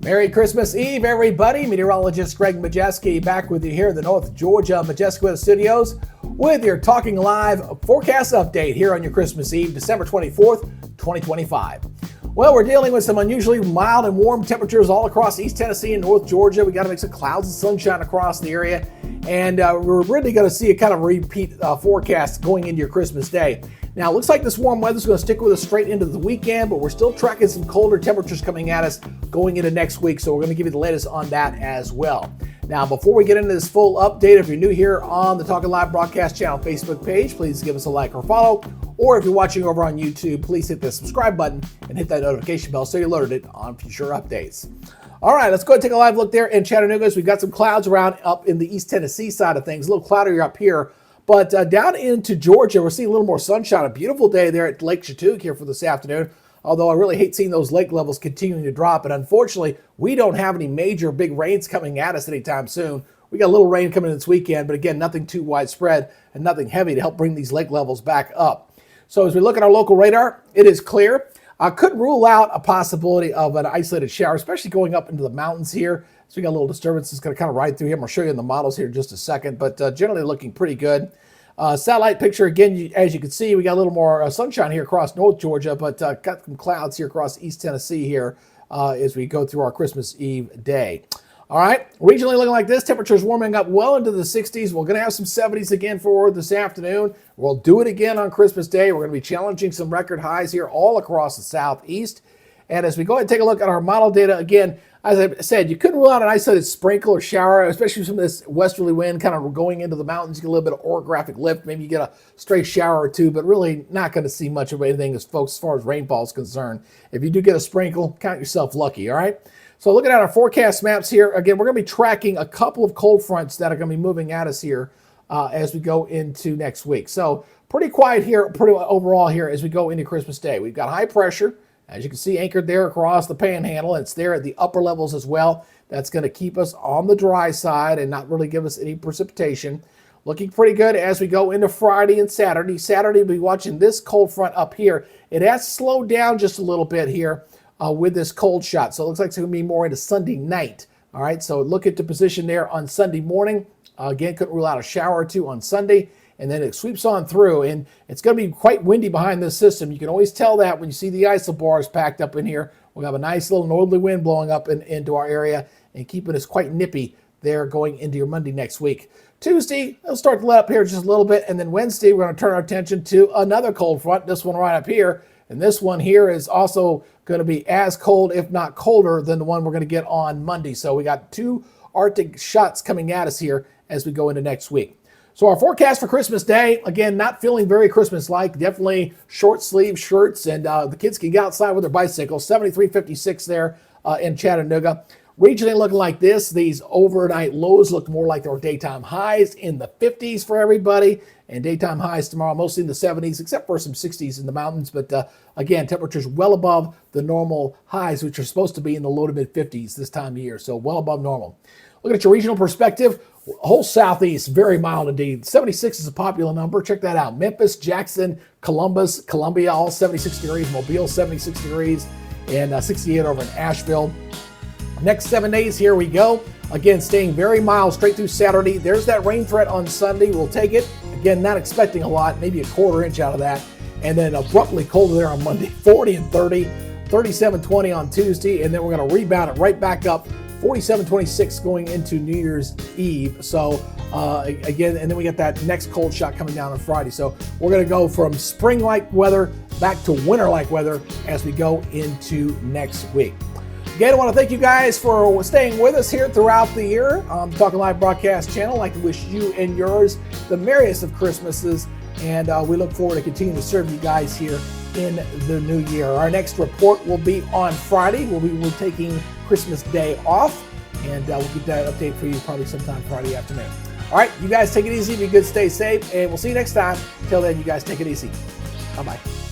Merry Christmas Eve, everybody. Meteorologist Greg Majewski back with you here in the North Georgia Majestic Weather Studios with your Talking Live forecast update here on your Christmas Eve, December 24th, 2025. Well, we're dealing with some unusually mild and warm temperatures all across East Tennessee and North Georgia. We got a mix of clouds and sunshine across the area, and we're really going to see a kind of repeat forecast going into your Christmas day. Now, it looks like this warm weather is going to stick with us straight into the weekend, but we're still tracking some colder temperatures coming at us going into next week, so we're going to give you the latest on that as well. Now, before we get into this full update, if you're new here on the Talking Live Broadcast Channel Facebook page, please give us a like or follow. Or if you're watching over on YouTube, please hit the subscribe button and hit that notification bell so you're alerted on future updates. All right, let's go ahead and take a live look there in Chattanooga. We've got some clouds around up in the East Tennessee side of things, a little cloudier up here. But down into Georgia, we're seeing a little more sunshine. A beautiful day there at Lake Chattooga here for this afternoon. Although I really hate seeing those lake levels continuing to drop. And unfortunately, we don't have any major big rains coming at us anytime soon. We got a little rain coming in this weekend, but again, nothing too widespread and nothing heavy to help bring these lake levels back up. So as we look at our local radar, it is clear. I could rule out a possibility of an isolated shower, especially going up into the mountains here. So we got a little disturbance that's going to kind of ride through here. I'll show you in the models here in just a second, but generally looking pretty good. Satellite picture, again, as you can see, we got a little more sunshine here across North Georgia, but got some clouds here across East Tennessee here as we go through our Christmas Eve day. All right, regionally looking like this, temperatures warming up well into the 60s. We're going to have some 70s again for this afternoon. We'll do it again on Christmas Day. We're going to be challenging some record highs here all across the southeast. And as we go ahead and take a look at our model data, again, as I said, you couldn't rule out an isolated sprinkle or shower, especially from this westerly wind kind of going into the mountains. You get a little bit of orographic lift. Maybe you get a stray shower or two, but really not going to see much of anything as far as rainfall is concerned. If you do get a sprinkle, count yourself lucky, all right? So looking at our forecast maps here, again, we're going to be tracking a couple of cold fronts that are going to be moving at us here as we go into next week. So pretty quiet here, pretty overall here as we go into Christmas Day. We've got high pressure, as you can see, anchored there across the panhandle. It's there at the upper levels as well. That's going to keep us on the dry side and not really give us any precipitation. Looking pretty good as we go into Friday and Saturday. Saturday, we'll be watching this cold front up here. It has slowed down just a little bit here with this cold shot. So it looks like it's going to be more into Sunday night. All right, so look at the position there on Sunday morning. Again, couldn't rule out a shower or two on Sunday. And then it sweeps on through, and it's going to be quite windy behind this system. You can always tell that when you see the isobars packed up in here. We'll have a nice little northerly wind blowing up into our area and keeping us quite nippy there going into your Monday next week. Tuesday, it'll start to let up here just a little bit, and then Wednesday, we're going to turn our attention to another cold front, this one right up here. And this one here is also going to be as cold, if not colder, than the one we're going to get on Monday. So we got two Arctic shots coming at us here as we go into next week. So our forecast for Christmas Day, again, not feeling very Christmas-like. Definitely short sleeve shirts, and the kids can get outside with their bicycles. 73.56 there in Chattanooga. Regionally looking like this. These overnight lows look more like their daytime highs in the 50s for everybody. And daytime highs tomorrow mostly in the 70s, except for some 60s in the mountains. But again, temperatures well above the normal highs, which are supposed to be in the low to mid 50s this time of year. So well above normal. Looking at your regional perspective, whole southeast, very mild indeed. 76 is a popular number. Check that out. Memphis, Jackson, Columbus, Columbia, all 76 degrees. Mobile, 76 degrees. And 68 over in Asheville. Next 7 days, here we go. Again, staying very mild straight through Saturday. There's that rain threat on Sunday. We'll take it. Again, not expecting a lot, maybe a quarter inch out of that. And then abruptly colder there on Monday, 40 and 30, 37, 20 on Tuesday. And then we're going to rebound it right back up, 47, 26 going into New Year's Eve. So again, and then we get that next cold shot coming down on Friday. So we're going to go from spring-like weather back to winter-like weather as we go into next week. Again, I want to thank you guys for staying with us here throughout the year on the Talking Live Broadcast Channel. I'd like to wish you and yours the merriest of Christmases, and we look forward to continuing to serve you guys here in the new year. Our next report will be on Friday. We'll be taking Christmas Day off, and we'll get that update for you probably sometime Friday afternoon. All right, you guys take it easy, be good, stay safe, and we'll see you next time. Till then, you guys take it easy. Bye-bye.